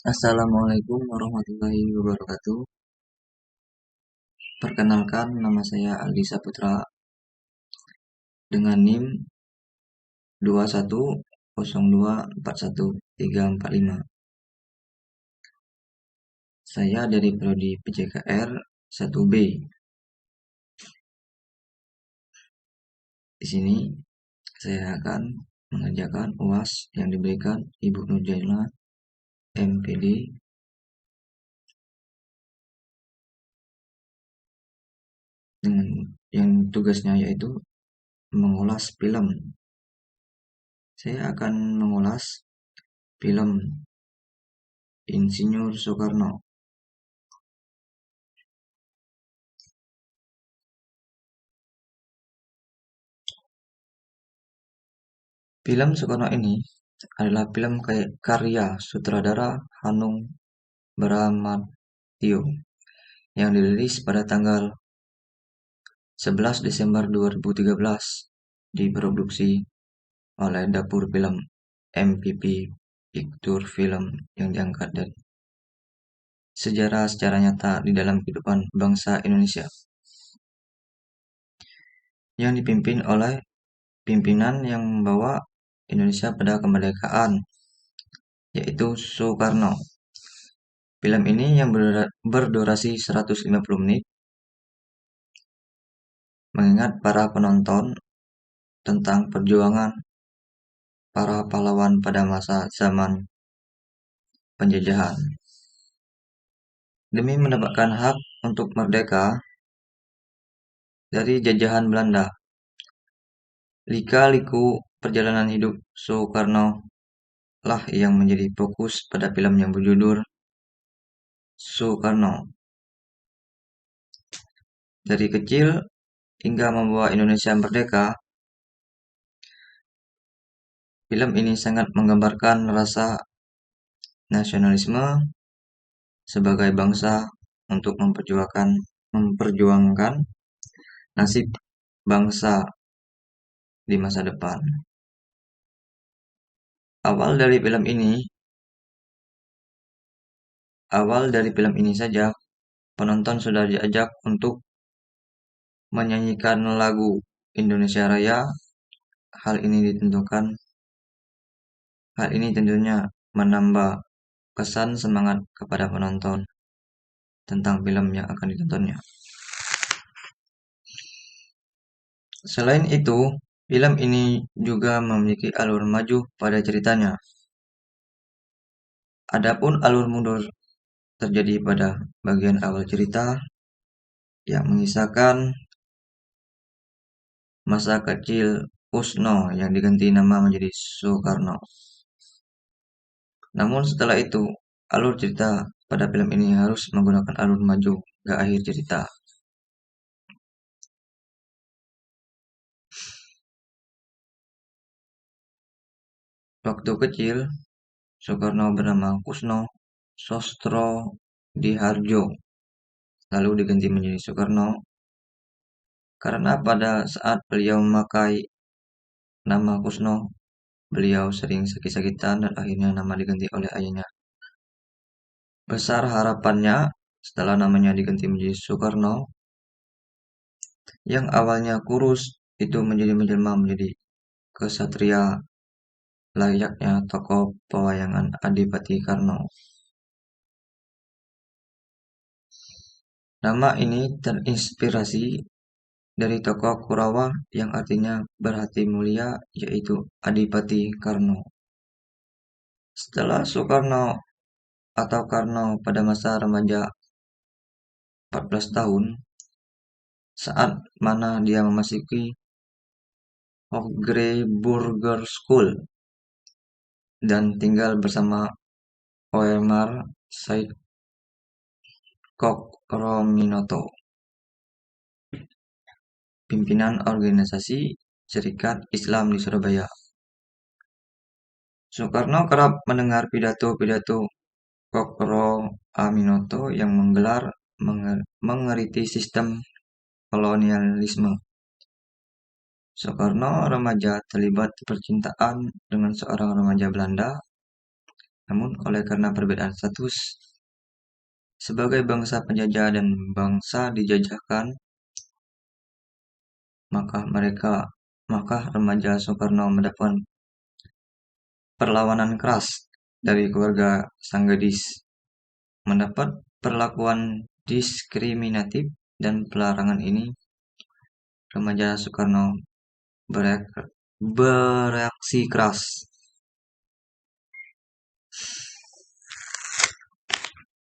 Assalamualaikum warahmatullahi wabarakatuh. Perkenalkan, nama saya Aldi Saputra dengan NIM 2102413415. Saya dari prodi PJKR 1B. Di sini saya akan mengerjakan UAS yang diberikan Ibu Nurjaina MPD dengan yang tugasnya yaitu mengulas film. Saya akan mengulas film Insinyur Soekarno. Film Soekarno ini adalah film karya sutradara Hanung Bramantyo yang dirilis pada tanggal 11 Desember 2013, diproduksi oleh Dapur Film MPP Picture Film yang diangkat dari sejarah secara nyata di dalam kehidupan bangsa Indonesia, yang dipimpin oleh pimpinan yang membawa Indonesia pada kemerdekaan, yaitu Soekarno. Film ini yang berdurasi 150 menit mengingat para penonton tentang perjuangan para pahlawan pada masa zaman penjajahan. Demi mendapatkan hak untuk merdeka dari jajahan Belanda, lika-liku perjalanan hidup Soekarno lah yang menjadi fokus pada film yang berjudul Soekarno. Dari kecil hingga membawa Indonesia merdeka, film ini sangat menggambarkan rasa nasionalisme sebagai bangsa untuk memperjuangkan nasib bangsa di masa depan. Awal dari film ini saja, penonton sudah diajak untuk menyanyikan lagu Indonesia Raya. Hal ini tentunya menambah kesan semangat kepada penonton tentang film yang akan ditontonnya. Selain itu, film ini juga memiliki alur maju pada ceritanya. Adapun alur mundur terjadi pada bagian awal cerita yang mengisahkan masa kecil Kusno yang diganti nama menjadi Soekarno. Namun setelah itu, alur cerita pada film ini harus menggunakan alur maju ke akhir cerita. Waktu kecil, Soekarno bernama Kusno Sostro Diharjo, lalu diganti menjadi Soekarno karena pada saat beliau memakai nama Kusno, beliau sering sakit-sakitan dan akhirnya nama diganti oleh ayahnya. Besar harapannya setelah namanya diganti menjadi Soekarno, yang awalnya kurus itu menjadi menjelma menjadi kesatria layaknya tokoh pewayangan Adipati Karno. Nama ini terinspirasi dari tokoh Kurawa yang artinya berhati mulia, yaitu Adipati Karno. Setelah Soekarno atau Karno pada masa remaja 14 tahun, saat mana dia memasuki Hoogre Burger School dan tinggal bersama Oemar Said Kokrominoto, pimpinan organisasi Serikat Islam di Surabaya. Soekarno kerap mendengar pidato-pidato Kokro Aminoto yang mengeriti sistem kolonialisme. Soekarno remaja terlibat percintaan dengan seorang remaja Belanda Namun oleh karena perbedaan status sebagai bangsa penjajah dan bangsa dijajahkan, maka remaja Soekarno mendapat perlawanan keras dari keluarga sang gadis, mendapat perlakuan diskriminatif dan pelarangan ini. Remaja Soekarno bereaksi keras.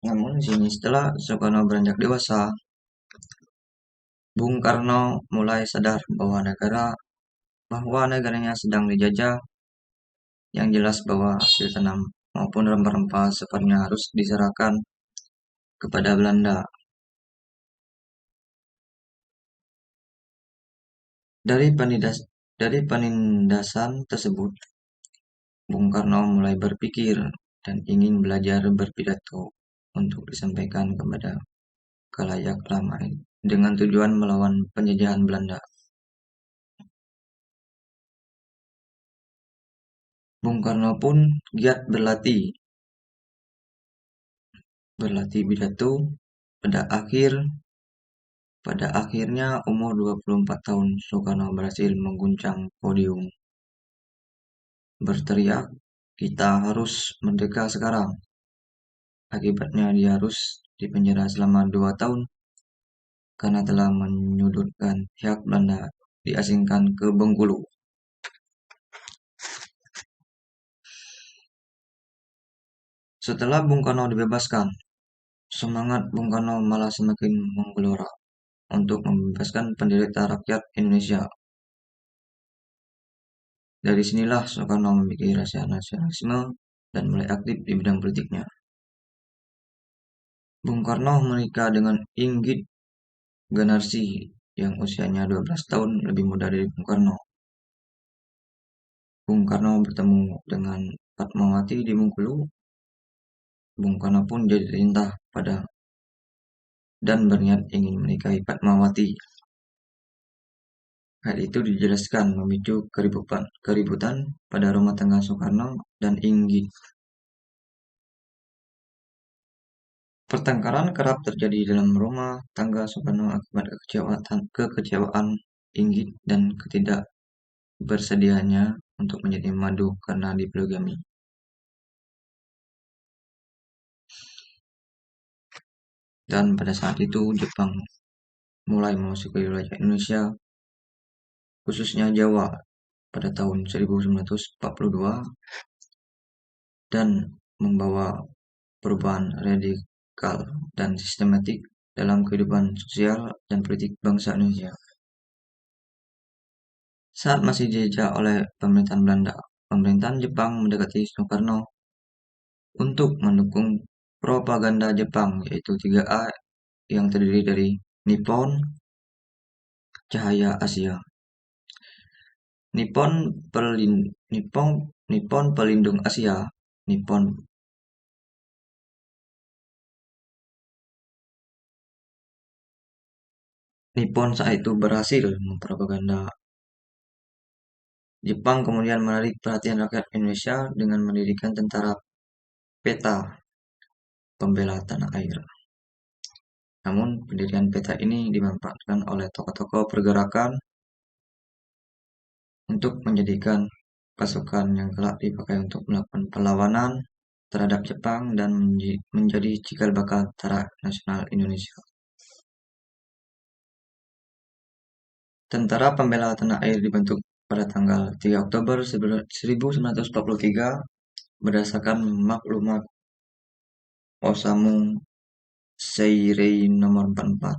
Namun sini setelah Soekarno beranjak dewasa, Bung Karno mulai sadar bahwa negaranya sedang dijajah. Yang jelas bahwa hasil tanam maupun rempah-rempah sepenuhnya harus diserahkan kepada Belanda. Dari penindasan tersebut, Bung Karno mulai berpikir dan ingin belajar berpidato untuk disampaikan kepada khalayak ramai dengan tujuan melawan penjajahan Belanda. Bung Karno pun giat berlatih pidato. Pada akhirnya umur 24 tahun, Soekarno berhasil mengguncang podium. Berteriak, "Kita harus merdeka sekarang." Akibatnya dia harus dipenjara selama 2 tahun karena telah menyudutkan pihak Belanda diasingkan ke Bengkulu. Setelah Bung Karno dibebaskan, semangat Bung Karno malah semakin menggelora untuk membebaskan penderita rakyat Indonesia. Dari sinilah Soekarno memiliki rasa nasionalisme dan mulai aktif di bidang politiknya. Bung Karno menikah dengan Inggit Ganarsi yang usianya 12 tahun lebih muda dari Bung Karno. Bung Karno bertemu dengan Fatmawati di Bengkulu. Bung Karno pun jadi cinta pada dan berniat ingin menikahi Fatmawati. Hal itu dijelaskan memicu keributan pada rumah tangga Soekarno dan Inggit. Pertengkaran kerap terjadi dalam rumah tangga Soekarno akibat kekecewaan Inggit dan ketidakbersediaannya untuk menjadi madu karena dipoligami. Dan pada saat itu Jepang mulai memasuki wilayah Indonesia, khususnya Jawa, pada tahun 1942 dan membawa perubahan radikal dan sistematik dalam kehidupan sosial dan politik bangsa Indonesia. Saat masih dijajah oleh pemerintahan Belanda, pemerintahan Jepang mendekati Soekarno untuk mendukung propaganda Jepang, yaitu 3A yang terdiri dari Nippon, Cahaya Asia, Nippon Pelindung Asia, Nippon saat itu berhasil mempropaganda Jepang, kemudian menarik perhatian rakyat Indonesia dengan mendirikan tentara PETA, pembela tanah air. Namun pendirian PETA ini dimanfaatkan oleh tokoh-tokoh pergerakan untuk menjadikan pasukan yang kelak dipakai untuk melakukan perlawanan terhadap Jepang dan menjadi cikal bakal Tentara Nasional Indonesia. Tentara Pembela Tanah Air dibentuk pada tanggal 3 Oktober 1943 berdasarkan maklumat Osamu Seirei nomor 44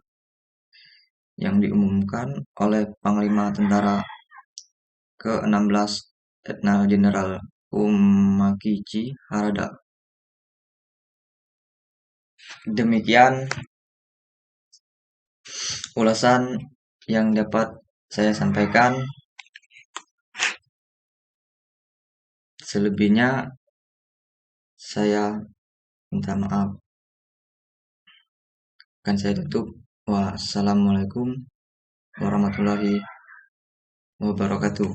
yang diumumkan oleh Panglima Tentara ke-16 Letnan Jenderal Umakichi Harada. Demikian ulasan yang dapat saya sampaikan. Selebihnya saya minta maaf. Akan saya tutup. Wassalamualaikum warahmatullahi wabarakatuh.